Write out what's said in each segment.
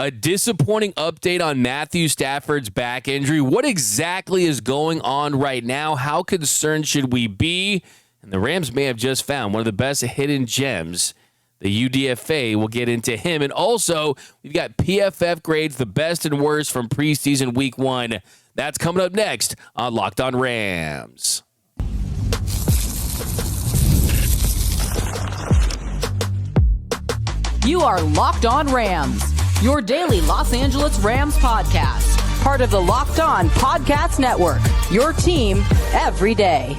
A disappointing update on Matthew Stafford's back injury. What exactly is going on right now? How concerned should we be? And the Rams may have just found one of the best hidden gems. The UDFA will get into him. And also, we've got PFF grades, the best and worst from preseason week 1. That's coming up next on Locked On Rams. You are Locked On Rams, your daily Los Angeles Rams podcast. Part of the Locked On Podcast Network, your team every day.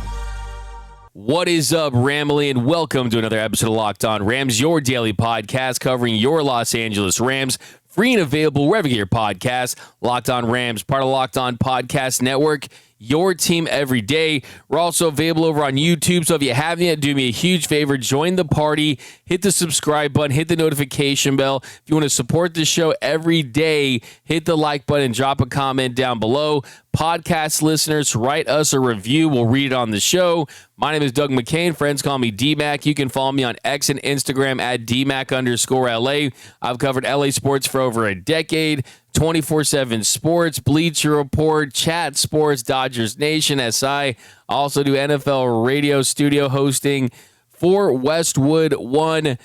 What is up, Ramily, and welcome to another episode of Locked On Rams, your daily podcast covering your Los Angeles Rams. Free and available wherever you get your podcasts. Locked On Rams, part of Locked On Podcast Network, your team every day. We're also available over on YouTube, so if you haven't yet, do me a huge favor. Join the party. Hit the subscribe button. Hit the notification bell. If you want to support the show every day, hit the like button and drop a comment down below. Podcast listeners, write us a review. We'll read it on the show. My name is Doug McCain. Friends call me DMAC. You can follow me on X and Instagram at DMAC_LA. I've covered LA sports for over a decade. 24/7 Sports, Bleacher Report, Chat Sports, Dodgers Nation, SI. I also do NFL radio studio hosting for Westwood One.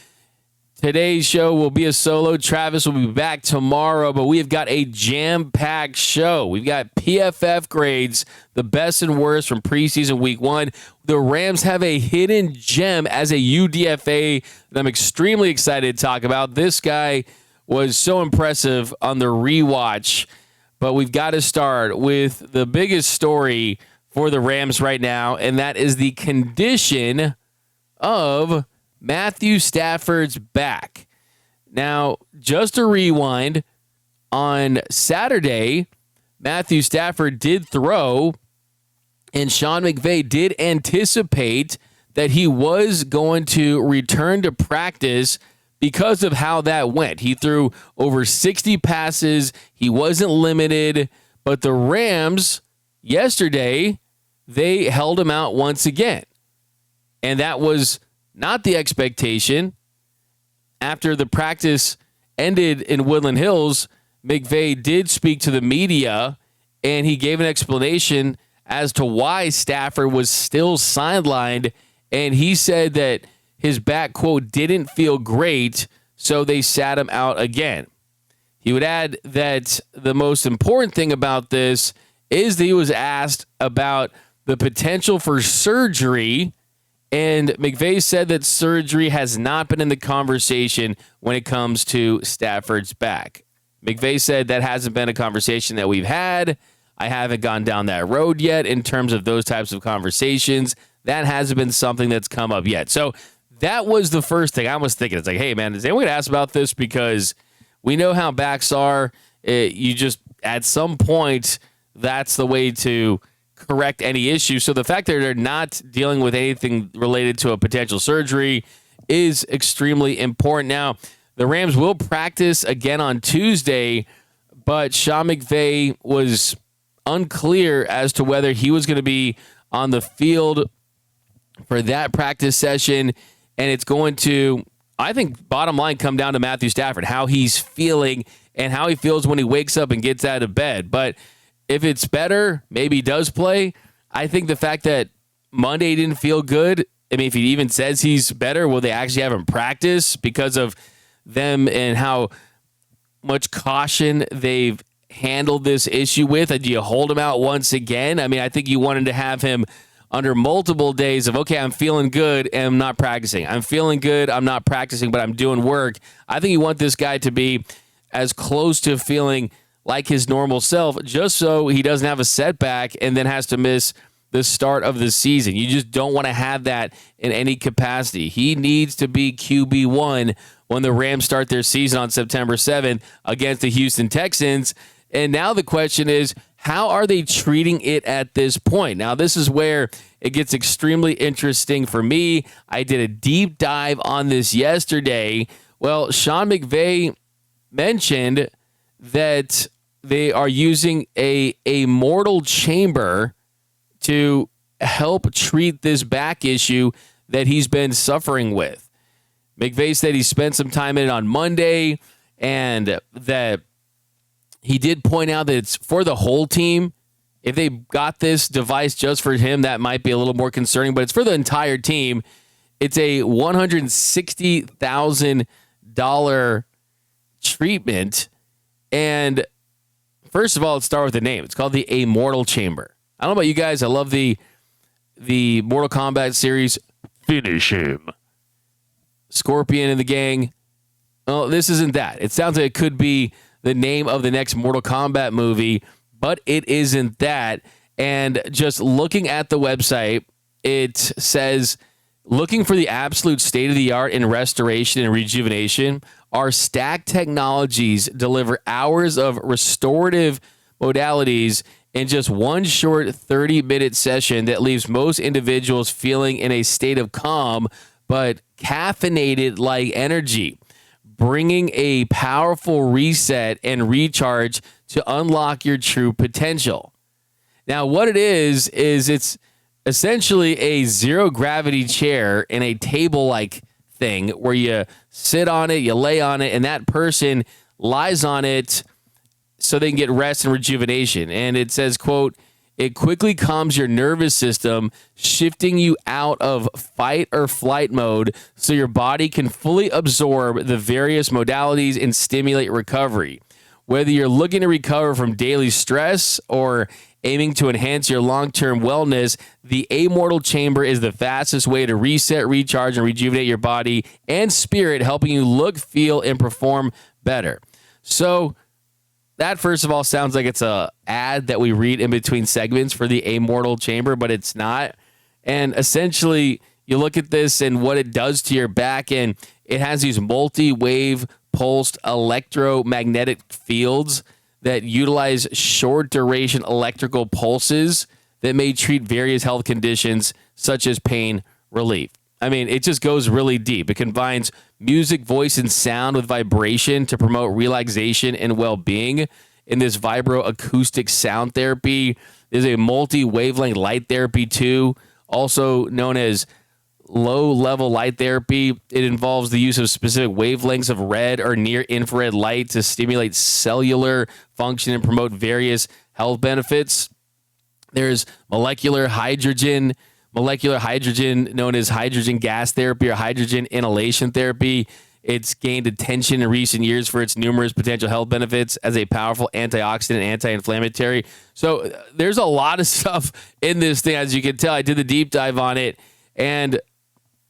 Today's show will be a solo. Travis will be back tomorrow, but we have got a jam-packed show. We've got PFF grades, the best and worst from preseason week 1. The Rams have a hidden gem as a UDFA that I'm extremely excited to talk about. This guy was so impressive on the rewatch, but we've got to start with the biggest story for the Rams right now, and that is the condition of Matthew Stafford's back. Now, just a rewind, on Saturday, Matthew Stafford did throw, and Sean McVay did anticipate that he was going to return to practice because of how that went. He threw over 60 passes. He wasn't limited, but the Rams yesterday, they held him out once again. And that was not the expectation. After the practice ended in Woodland Hills, McVay did speak to the media, and he gave an explanation as to why Stafford was still sidelined. And he said that his back, quote, didn't feel great, so they sat him out again. He would add that the most important thing about this is that he was asked about the potential for surgery, and McVay said that surgery has not been in the conversation when it comes to Stafford's back. McVay said that hasn't been a conversation that we've had. I haven't gone down that road yet in terms of those types of conversations. That hasn't been something that's come up yet. So that was the first thing I was thinking. It's like, hey, man, is anyone going to ask about this? Because we know how backs are. You just, at some point, that's the way to correct any issue. So the fact that they're not dealing with anything related to a potential surgery is extremely important. Now, the Rams will practice again on Tuesday, but Sean McVay was unclear as to whether he was going to be on the field for that practice session. And it's going to, I think, bottom line, come down to Matthew Stafford, how he's feeling and how he feels when he wakes up and gets out of bed. But if it's better, maybe he does play. I think the fact that Monday didn't feel good, I mean, if he even says he's better, will they actually have him practice because of them and how much caution they've handled this issue with? Do you hold him out once again? I mean, I think you wanted to have him under multiple days of, okay, I'm feeling good and I'm not practicing. I'm feeling good, I'm not practicing, but I'm doing work. I think you want this guy to be as close to feeling like his normal self, just so he doesn't have a setback and then has to miss the start of the season. You just don't want to have that in any capacity. He needs to be QB1 when the Rams start their season on September 7th against the Houston Texans. And now the question is, how are they treating it at this point? Now, this is where it gets extremely interesting for me. I did a deep dive on this yesterday. Well, Sean McVay mentioned that they are using a mortal chamber to help treat this back issue that he's been suffering with. McVay said he spent some time in it on Monday, and that he did point out that it's for the whole team. If they got this device just for him, that might be a little more concerning, but it's for the entire team. It's a $160,000 treatment. And first of all, let's start with the name. It's called the Immortal Chamber. I don't know about you guys. I love the Mortal Kombat series. Finish him. Scorpion and the gang. Well, this isn't that. It sounds like it could be the name of the next Mortal Kombat movie, but it isn't that. And just looking at the website, it says, looking for the absolute state-of-the-art in restoration and rejuvenation, our Stack technologies deliver hours of restorative modalities in just one short 30-minute session that leaves most individuals feeling in a state of calm but caffeinated-like energy, bringing a powerful reset and recharge to unlock your true potential. Now, what it is it's essentially a zero-gravity chair in a table-like thing where you sit on it, you lay on it, and that person lies on it so they can get rest and rejuvenation. And it says, quote, it quickly calms your nervous system, shifting you out of fight or flight mode so your body can fully absorb the various modalities and stimulate recovery. Whether you're looking to recover from daily stress or aiming to enhance your long-term wellness, the Immortal Chamber is the fastest way to reset, recharge, and rejuvenate your body and spirit, helping you look, feel, and perform better. So that, first of all, sounds like it's a ad that we read in between segments for the Immortal Chamber, but it's not. And essentially, you look at this and what it does to your back, and it has these multi-wave pulsed electromagnetic fields that utilize short-duration electrical pulses that may treat various health conditions such as pain relief. I mean, it just goes really deep. It combines music, voice, and sound with vibration to promote relaxation and well-being. In this vibroacoustic sound therapy, there's a multi-wavelength light therapy too, also known as low-level light therapy. It involves the use of specific wavelengths of red or near-infrared light to stimulate cellular function and promote various health benefits. There's molecular hydrogen known as hydrogen gas therapy or hydrogen inhalation therapy. It's gained attention in recent years for its numerous potential health benefits as a powerful antioxidant and anti-inflammatory. So there's a lot of stuff in this thing, as you can tell. I did the deep dive on it. And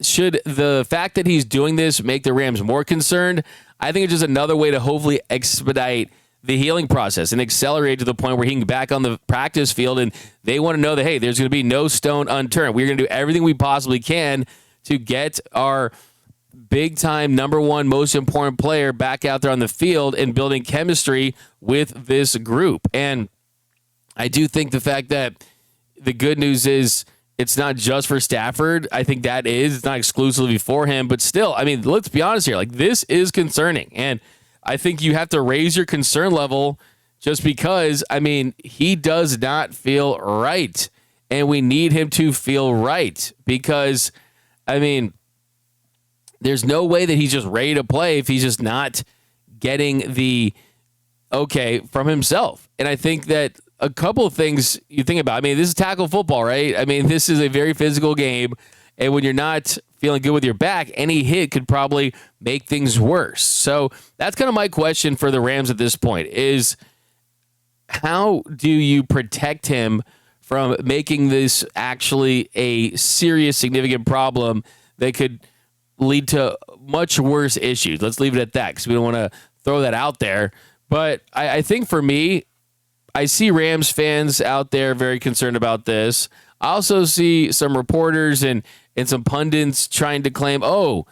should the fact that he's doing this make the Rams more concerned? I think it's just another way to hopefully expedite the healing process and accelerate to the point where he can get back on the practice field, and they want to know that, hey, there's going to be no stone unturned. We're going to do everything we possibly can to get our big-time number one most important player back out there on the field and building chemistry with this group. And I do think the fact that the good news is it's not just for Stafford. I think that is. It's not exclusively for him. But still, I mean, let's be honest here. Like, this is concerning. And I think you have to raise your concern level just because, I mean, he does not feel right. And we need him to feel right because, I mean, there's no way that he's just ready to play if he's just not getting the okay from himself. And I think that a couple of things you think about. I mean, this is tackle football, right? I mean, this is a very physical game. And when you're not feeling good with your back, any hit could probably make things worse. So that's kind of my question for the Rams at this point is how do you protect him from making this actually a serious, significant problem that could lead to much worse issues? Let's leave it at that because we don't want to throw that out there. But I think for me, I see Rams fans out there very concerned about this. I also see some reporters and some pundits trying to claim, oh,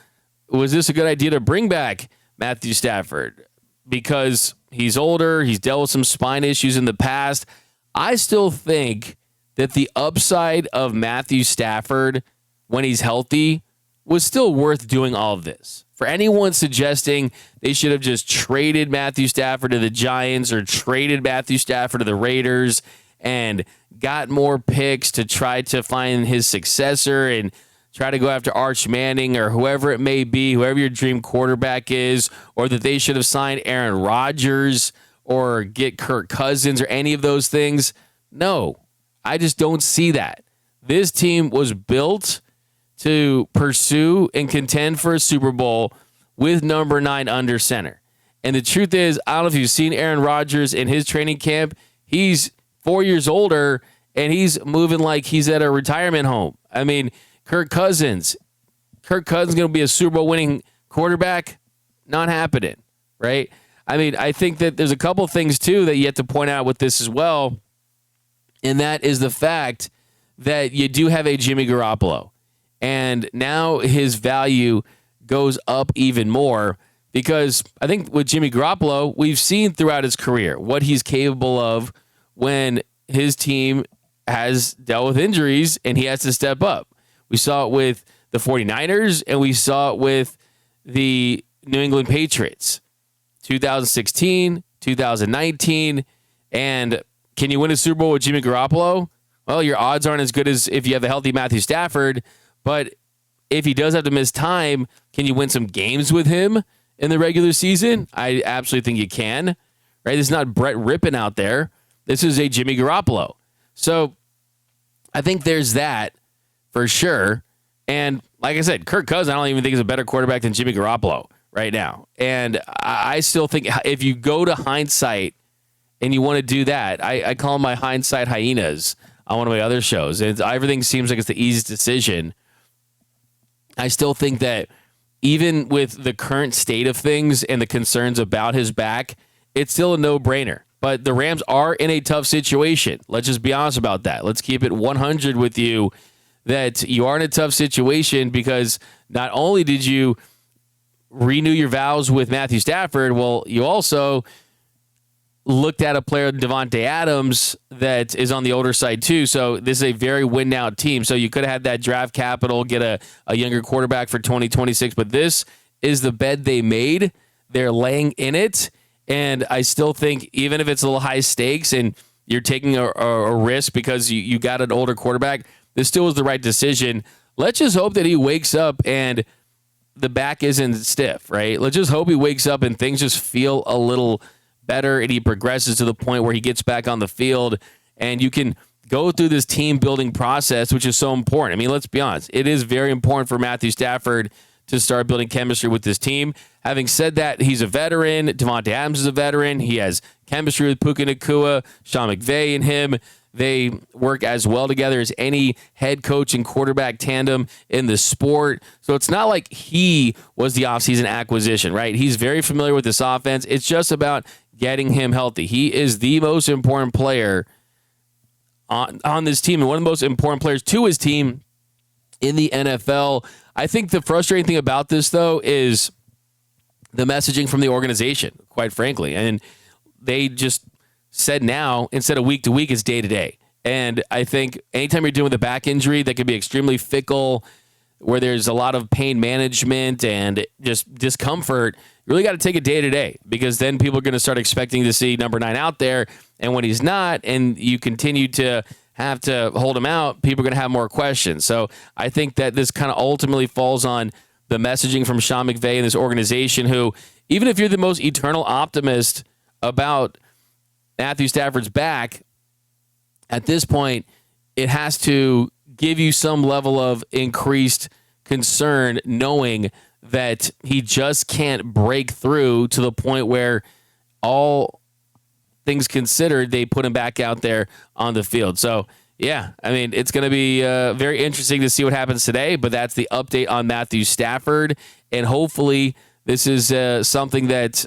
was this a good idea to bring back Matthew Stafford? Because he's older, he's dealt with some spine issues in the past. I still think that the upside of Matthew Stafford when he's healthy was still worth doing all of this. For anyone suggesting they should have just traded Matthew Stafford to the Giants or traded Matthew Stafford to the Raiders and got more picks to try to find his successor and try to go after Arch Manning or whoever it may be, whoever your dream quarterback is, or that they should have signed Aaron Rodgers or get Kirk Cousins or any of those things. No, I just don't see that. This team was built to pursue and contend for a Super Bowl with number 9 under center. And the truth is, I don't know if you've seen Aaron Rodgers in his training camp. He's 4 years older, and he's moving like he's at a retirement home. I mean, Kirk Cousins going to be a Super Bowl winning quarterback? Not happening, right? I mean, I think that there's a couple things, too, that you have to point out with this as well, and that is the fact that you do have a Jimmy Garoppolo, and now his value goes up even more because I think with Jimmy Garoppolo, we've seen throughout his career what he's capable of when his team has dealt with injuries and he has to step up. We saw it with the 49ers, and we saw it with the New England Patriots. 2016, 2019, and can you win a Super Bowl with Jimmy Garoppolo? Well, your odds aren't as good as if you have a healthy Matthew Stafford, but if he does have to miss time, can you win some games with him in the regular season? I absolutely think you can, right? This is not Brett Rippon out there. This is a Jimmy Garoppolo. So I think there's that for sure. And like I said, Kirk Cousins, I don't even think is a better quarterback than Jimmy Garoppolo right now. And I still think if you go to hindsight and you want to do that, I call them my hindsight hyenas on one of my other shows. And everything seems like it's the easiest decision. I still think that even with the current state of things and the concerns about his back, it's still a no-brainer. But the Rams are in a tough situation. Let's just be honest about that. Let's keep it 100 with you that you are in a tough situation because not only did you renew your vows with Matthew Stafford, well, you also looked at a player, Devontae Adams, that is on the older side too. So this is a very win-now team. So you could have had that draft capital, get a younger quarterback for 2026. But this is the bed they made. They're laying in it. And I still think even if it's a little high stakes and you're taking a risk because you got an older quarterback, this still was the right decision. Let's just hope that he wakes up and the back isn't stiff, right? Let's just hope he wakes up and things just feel a little better and he progresses to the point where he gets back on the field and you can go through this team building process, which is so important. I mean, let's be honest. It is very important for Matthew Stafford to start building chemistry with this team. Having said that, he's a veteran. Devontae Adams is a veteran. He has chemistry with Puka Nacua, Sean McVay and him. They work as well together as any head coach and quarterback tandem in the sport. So it's not like he was the offseason acquisition, right? He's very familiar with this offense. It's just about getting him healthy. He is the most important player on this team and one of the most important players to his team in the NFL. I think the frustrating thing about this, though, is the messaging from the organization, quite frankly. And they just said now, instead of week to week, it's day to day. And I think anytime you're dealing with a back injury that can be extremely fickle, where there's a lot of pain management and just discomfort, you really got to take it day to day because then people are going to start expecting to see number 9 out there. And when he's not, and you continue to have to hold him out, people are going to have more questions. So I think that this kind of ultimately falls on the messaging from Sean McVay and this organization who, even if you're the most eternal optimist about Matthew Stafford's back, at this point, it has to give you some level of increased concern knowing that he just can't break through to the point where all things considered, they put him back out there on the field. So, yeah, I mean, it's going to be very interesting to see what happens today, but that's the update on Matthew Stafford, and hopefully this is something that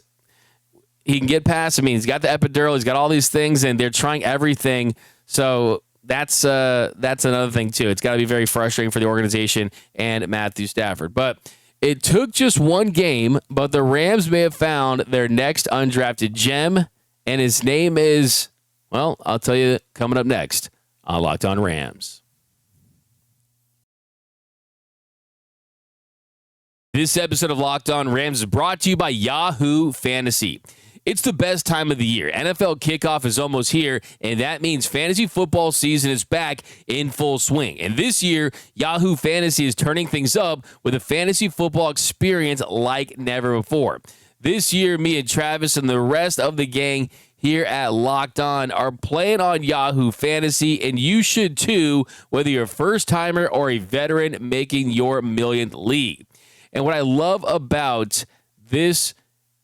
he can get past. I mean, he's got the epidural, he's got all these things, and they're trying everything. So that's another thing, too. It's got to be very frustrating for the organization and Matthew Stafford. But it took just one game, but the Rams may have found their next undrafted gem, and his name is, well, I'll tell you coming up next on Locked On Rams. This episode of Locked On Rams is brought to you by Yahoo Fantasy. It's the best time of the year. NFL kickoff is almost here, and that means fantasy football season is back in full swing. And this year, Yahoo Fantasy is turning things up with a fantasy football experience like never before. This year, me and Travis and the rest of the gang here at Locked On are playing on Yahoo Fantasy, and you should too, whether you're a first-timer or a veteran making your millionth league. And what I love about this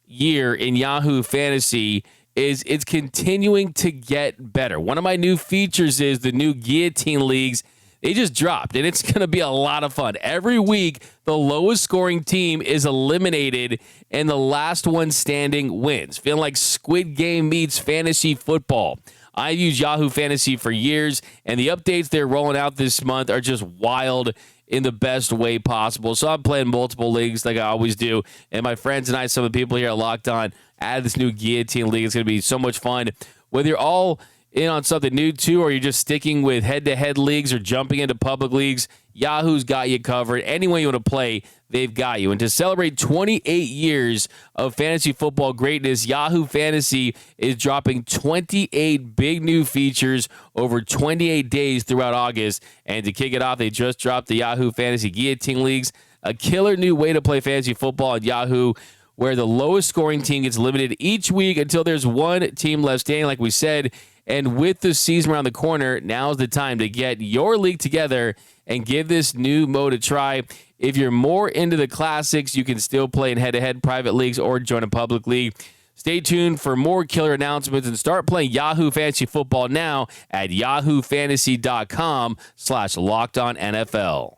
year in Yahoo Fantasy is it's continuing to get better. One of my new features is the new Guillotine Leagues. They just dropped, and it's going to be a lot of fun. Every week, the lowest scoring team is eliminated, and the last one standing wins. Feeling like Squid Game meets fantasy football. I've used Yahoo Fantasy for years, and the updates they're rolling out this month are just wild in the best way possible. So I'm playing multiple leagues like I always do, and my friends and I, some of the people here at Locked On, added this new Guillotine League. It's going to be so much fun. Whether you're all in on something new too, or you're just sticking with head-to-head leagues or jumping into public leagues, Yahoo's got you covered. Anyone you want to play, they've got you. And to celebrate 28 years of fantasy football greatness, Yahoo Fantasy is dropping 28 big new features over 28 days throughout August. And to kick it off, they just dropped the Yahoo Fantasy Guillotine Leagues, a killer new way to play fantasy football on Yahoo, where the lowest scoring team gets limited each week until there's one team left standing, like we said. And with the season around the corner, now's the time to get your league together and give this new mode a try. If you're more into the classics, you can still play in head-to-head private leagues or join a public league. Stay tuned for more killer announcements and start playing Yahoo Fantasy Football now at yahoofantasy.com/LockedOnNFL.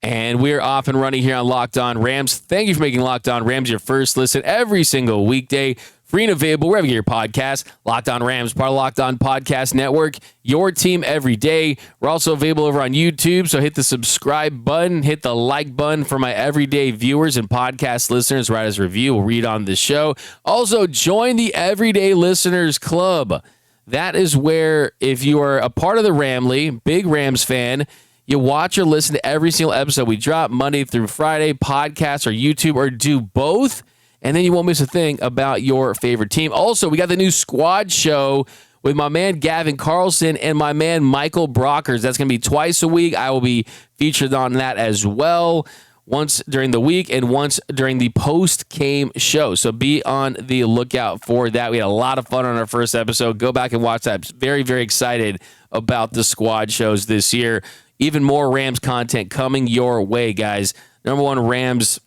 And we're off and running here on Locked On Rams. Thank you for making Locked On Rams your first listen every single weekday. Free and available wherever you get your podcast. Locked On Rams, part of Locked On Podcast Network. Your team every day. We're also available over on YouTube, so hit the subscribe button, hit the like button for my everyday viewers and podcast listeners. Write us a review. We'll read on the show. Also, join the Everyday Listeners Club. That is where, if you are a part of the Ramley, big Rams fan, you watch or listen to every single episode we drop Monday through Friday, podcast or YouTube, or do both. And then you won't miss a thing about your favorite team. Also, we got the new squad show with my man Gavin Carlson and my man Michael Brockers. That's going to be twice a week. I will be featured on that as well, once during the week and once during the post-game show. So be on the lookout for that. We had a lot of fun on our first episode. Go back and watch that. Very, very excited about the squad shows this year. Even more Rams content coming your way, guys. Number one Rams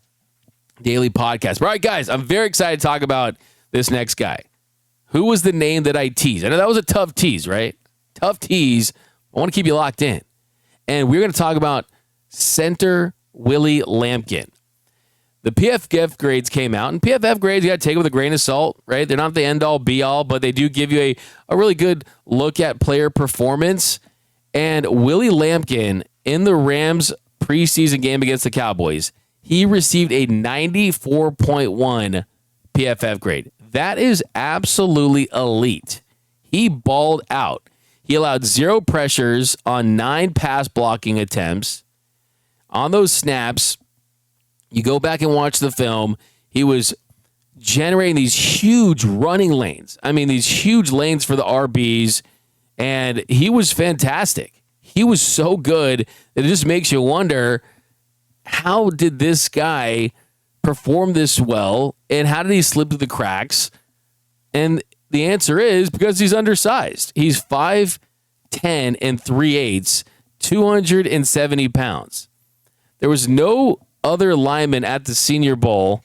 daily podcast. All right, guys, I'm very excited to talk about this next guy. Who was the name that I teased? I know that was a tough tease, right? Tough tease. I want to keep you locked in. And we're going to talk about center Willie Lampkin. The PFF grades came out, and PFF grades you got to take it with a grain of salt, right? They're not the end-all, be-all, but they do give you a really good look at player performance. And Willie Lampkin, in the Rams preseason game against the Cowboys, he received a 94.1 PFF grade. That is absolutely elite. He balled out. He allowed 0 pressures on 9 pass blocking attempts. On those snaps, you go back and watch the film, he was generating these huge running lanes. I mean, these huge lanes for the RBs, and he was fantastic. He was so good that it just makes you wonder, how did this guy perform this well, and how did he slip through the cracks? And the answer is because he's undersized. He's 5'10 and 3/8, 270 pounds. There was no other lineman at the Senior Bowl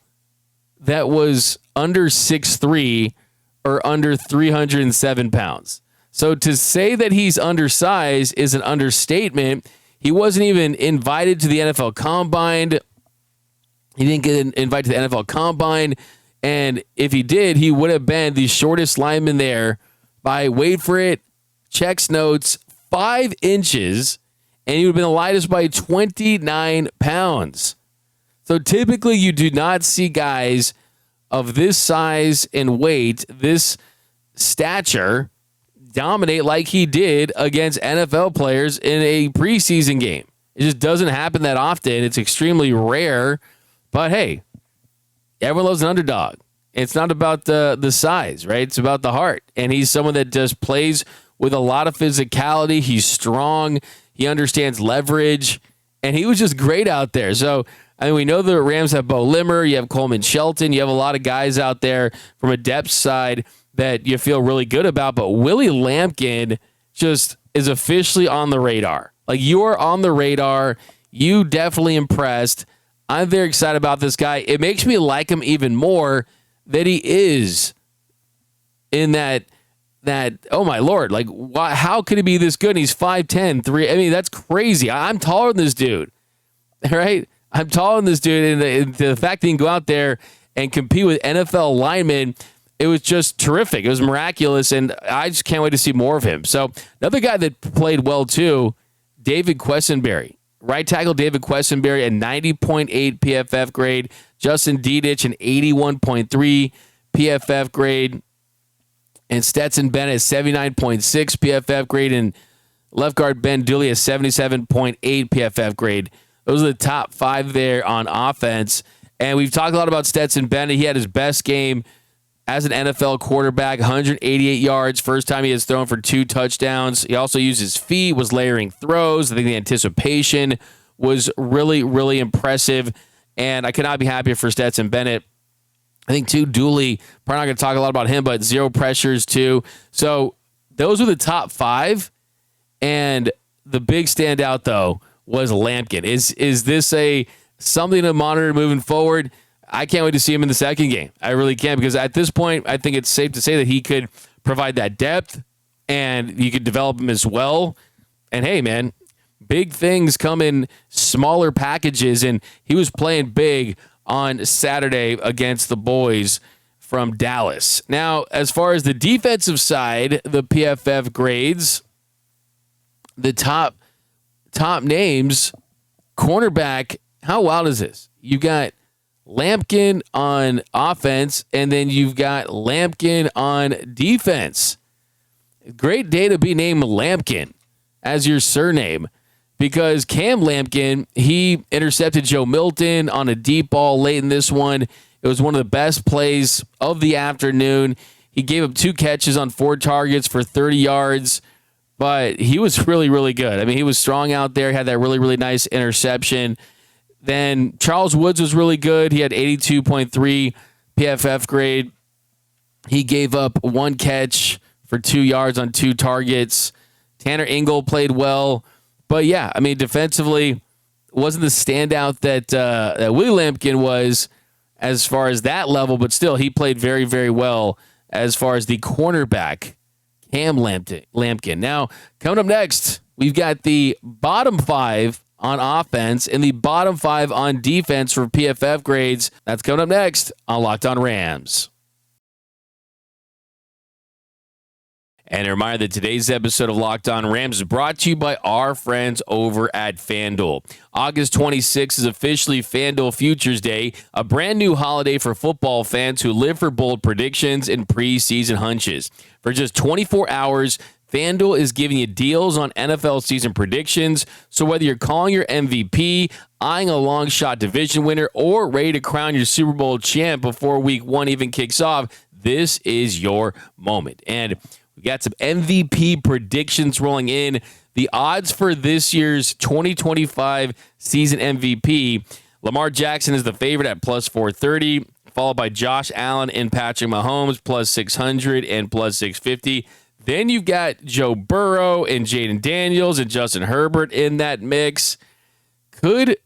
that was under 6'3 or under 307 pounds. So to say that he's undersized is an understatement. He wasn't even invited to the NFL Combine. He didn't get invited to the NFL Combine. And if he did, he would have been the shortest lineman there by, wait for it, checks notes, 5 inches, and he would have been the lightest by 29 pounds. So typically you do not see guys of this size and weight, this stature, dominate like he did against NFL players in a preseason game. It just doesn't happen that often. It's extremely rare. But hey, everyone loves an underdog. It's not about the size, right? It's about the heart. And he's someone that just plays with a lot of physicality. He's strong. He understands leverage. And he was just great out there. So, I mean, we know the Rams have Bo Limmer. You have Coleman Shelton. You have a lot of guys out there from a depth side that you feel really good about. But Willie Lampkin just is officially on the radar. Like, you are on the radar. You definitely impressed. I'm very excited about this guy. It makes me like him even more that he is in that oh my Lord, like, why, how could he be this good? And he's 5'10", 3. I mean, that's crazy. I'm taller than this dude, right? I'm taller than this dude, and the fact that he can go out there and compete with NFL linemen, it was just terrific. It was miraculous, and I just can't wait to see more of him. So another guy that played well too, David Quessenberry. Right tackle David Quessenberry, a 90.8 PFF grade. Justin Dedich, an 81.3 PFF grade. And Stetson Bennett, a 79.6 PFF grade. And left guard Ben Dooley, a 77.8 PFF grade. Those are the top five there on offense. And we've talked a lot about Stetson Bennett. He had his best game as an NFL quarterback, 188 yards. First time he has thrown for 2 touchdowns. He also used his feet, was layering throws. I think the anticipation was really, really impressive. And I could not be happier for Stetson Bennett. I think, too, Dooley, probably not going to talk a lot about him, but 0 pressures, too. So those were the top 5. And the big standout, though, was Lampkin. Is this something to monitor moving forward? I can't wait to see him in the second game. I really can, because at this point, I think it's safe to say that he could provide that depth and you could develop him as well. And hey, man, big things come in smaller packages, and he was playing big on Saturday against the boys from Dallas. Now, as far as the defensive side, the PFF grades, the top names, cornerback, how wild is this? You got Lampkin on offense, and then you've got Lampkin on defense. Great day to be named Lampkin as your surname, because Cam Lampkin, he intercepted Joe Milton on a deep ball late in this one. It was one of the best plays of the afternoon. He gave up 2 catches on 4 targets for 30 yards, but he was really, really good. I mean, he was strong out there. He had that really, really nice interception. Then Charles Woods was really good. He had 82.3 PFF grade. He gave up 1 catch for 2 yards on 2 targets. Tanner Ingle played well. But yeah, I mean, defensively, wasn't the standout that Willie Lampkin was as far as that level, but still, he played very, very well as far as the cornerback, Cam Lampkin. Now, coming up next, we've got the bottom 5 on offense and the bottom 5 on defense for PFF grades. That's coming up next on Locked On Rams. And a reminder that today's episode of Locked On Rams is brought to you by our friends over at FanDuel. August 26th is officially FanDuel Futures Day, a brand new holiday for football fans who live for bold predictions and preseason hunches. For just 24 hours, FanDuel is giving you deals on NFL season predictions. So whether you're calling your MVP, eyeing a long shot division winner, or ready to crown your Super Bowl champ before week 1 even kicks off, this is your moment. And we got some MVP predictions rolling in. The odds for this year's 2025 season MVP, Lamar Jackson is the favorite at plus 430, followed by Josh Allen and Patrick Mahomes, plus 600 and plus 650. Then you've got Joe Burrow and Jaden Daniels and Justin Herbert in that mix. Could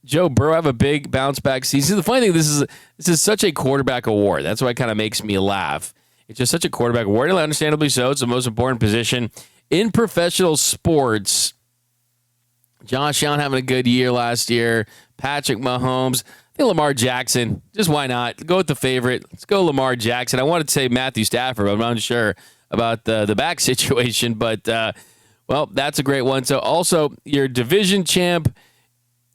Joe Burrow have a big bounce back season? The funny thing, this is such a quarterback award. That's why it kind of makes me laugh. It's just such a quarterback award, and understandably so. It's the most important position in professional sports. Josh Allen having a good year last year. Patrick Mahomes. I think Lamar Jackson. Just why not? Go with the favorite. Let's go Lamar Jackson. I wanted to say Matthew Staffords, but I'm not sure about the back situation. But, well, that's a great one. So, also, your division champ,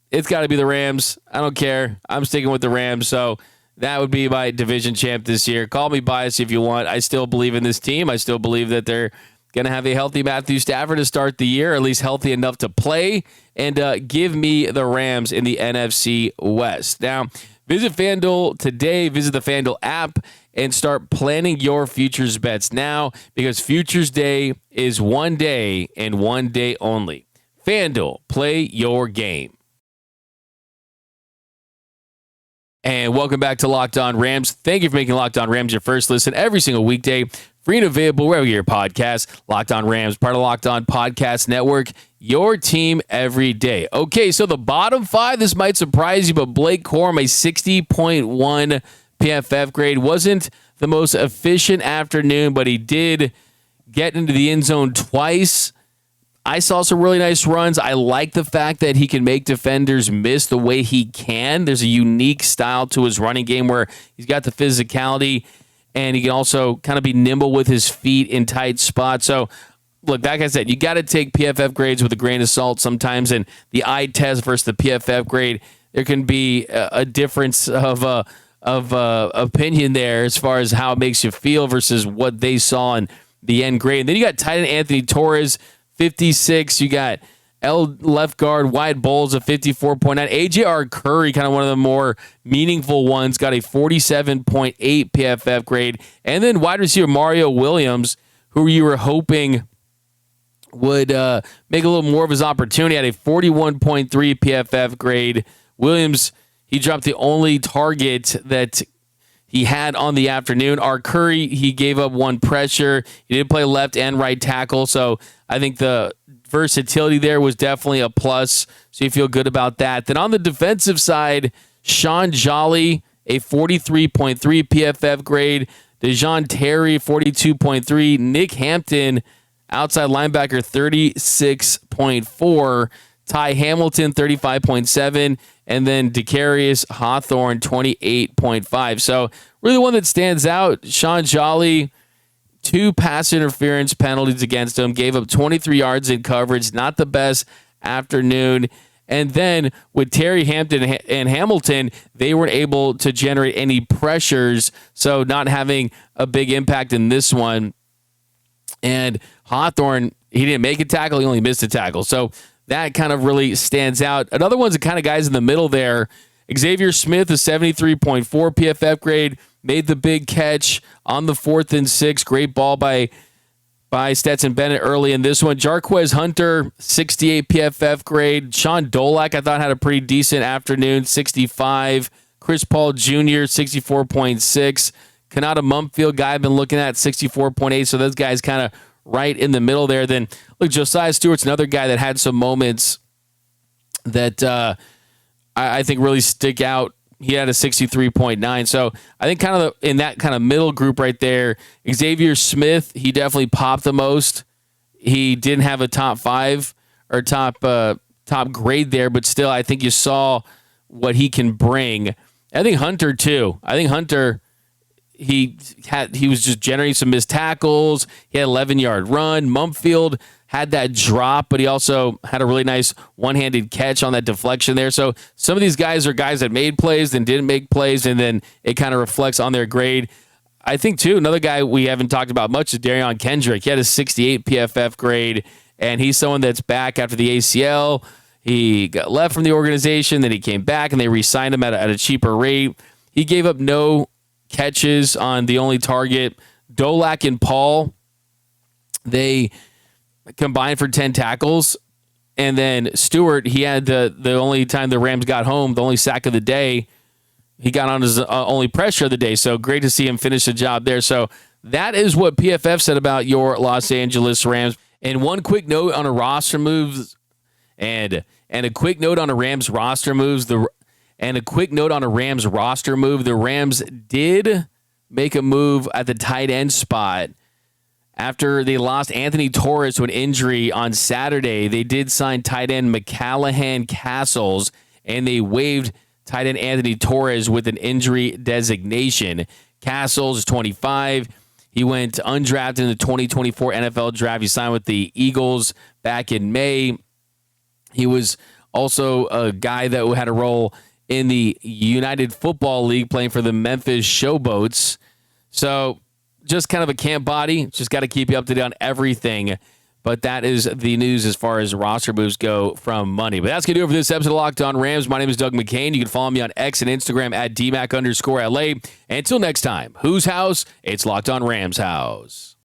it's got to be the Rams. I don't care. I'm sticking with the Rams. So, that would be my division champ this year. Call me biased if you want. I still believe in this team. I still believe that they're going to have a healthy Matthew Stafford to start the year, or at least healthy enough to play, and give me the Rams in the NFC West. Now, Visit FanDuel today. Visit the FanDuel app and start planning your futures bets now, because Futures Day is one day and one day only. FanDuel, play your game. And welcome back to Locked On Rams. Thank you for making Locked On Rams your first listen every single weekday. Free and available wherever you get your podcast. Locked On Rams, part of Locked On Podcast Network. Your team every day. Okay, so the bottom five, this might surprise you, but Blake Corum, a 60.1 PFF grade. Wasn't the most efficient afternoon, but he did get into the end zone twice. I saw some really nice runs. I like the fact that he can make defenders miss the way he can. There's a unique style to his running game where he's got the physicality, and he can also kind of be nimble with his feet in tight spots. So, look, like I said, you got to take PFF grades with a grain of salt sometimes, and the eye test versus the PFF grade, there can be a difference of opinion there as far as how it makes you feel versus what they saw in the end grade. And then you got tight end Anthony Torres, 56. You got left guard Wyatt Bowles of 54.9. A.J.R. Curry, kind of one of the more meaningful ones, got a 47.8 PFF grade. And then wide receiver Mario Williams, who you were hoping would make a little more of his opportunity, had a 41.3 PFF grade. Williams, he dropped the only target that he had on the afternoon. Our Curry, he gave up one pressure. He did play left and right tackle, so I think the versatility there was definitely a plus, so you feel good about that. Then on the defensive side, Sean Jolly, a 43.3 PFF grade. DeJoun Terry, 42.3. Nick Hampton, outside linebacker, 36.4. Ty Hamilton, 35.7. And then Decarius Hawthorne, 28.5. So really the one that stands out, Sean Jolly, 2 pass interference penalties against him, gave up 23 yards in coverage, not the best afternoon. And then with Terry Hampton and Hamilton, they weren't able to generate any pressures, so not having a big impact in this one. And Hawthorne, he didn't make a tackle, he only missed a tackle. So that kind of really stands out. Another one's the kind of guys in the middle there. Xavier Smith, a 73.4 PFF grade, made the big catch on the 4th and 6. Great ball by Stetson Bennett early in this one. Jarquez Hunter, 68 PFF grade. Sean Dolak, I thought, had a pretty decent afternoon, 65. Chris Paul Jr., 64.6. Kanata Mumfield, guy I've been looking at, 64.8. So those guys kind of right in the middle there. Then, look, Josiah Stewart's another guy that had some moments that I think really stick out. He had a 63.9. So I think kind of in that kind of middle group right there, Xavier Smith, he definitely popped the most. He didn't have a top 5 or top grade there, but still I think you saw what he can bring. I think Hunter too. I think Hunter, he was just generating some missed tackles. He had an 11-yard run. Mumfield had that drop, but he also had a really nice one-handed catch on that deflection there. So some of these guys are guys that made plays and didn't make plays, and then it kind of reflects on their grade. I think, too, another guy we haven't talked about much is Darion Kendrick. He had a 68 PFF grade, and he's someone that's back after the ACL. He got left from the organization, then he came back, and they re-signed him at a cheaper rate. He gave up no catches on the only target. Dolak and Paul, they combined for 10 tackles. And then Stewart, he had the only time the Rams got home, the only sack of the day. He got on his only pressure of the day. So great to see him finish the job there. So that is what PFF said about your Los Angeles Rams. And one quick note on a roster moves, and a quick note on a Rams roster moves. The Rams did make a move at the tight end spot. After they lost Anthony Torres to an injury on Saturday, they did sign tight end McCallahan Castles, and they waived tight end Anthony Torres with an injury designation. Castles is 25. He went undrafted in the 2024 NFL Draft. He signed with the Eagles back in May. He was also a guy that had a role in the United Football League playing for the Memphis Showboats. So just kind of a camp body. Just got to keep you up to date on everything. But that is the news as far as roster moves go from money. But that's going to do it for this episode of Locked On Rams. My name is Doug McCain. You can follow me on X and Instagram at DMAC_LA. And until next time, whose house? It's Locked On Rams house.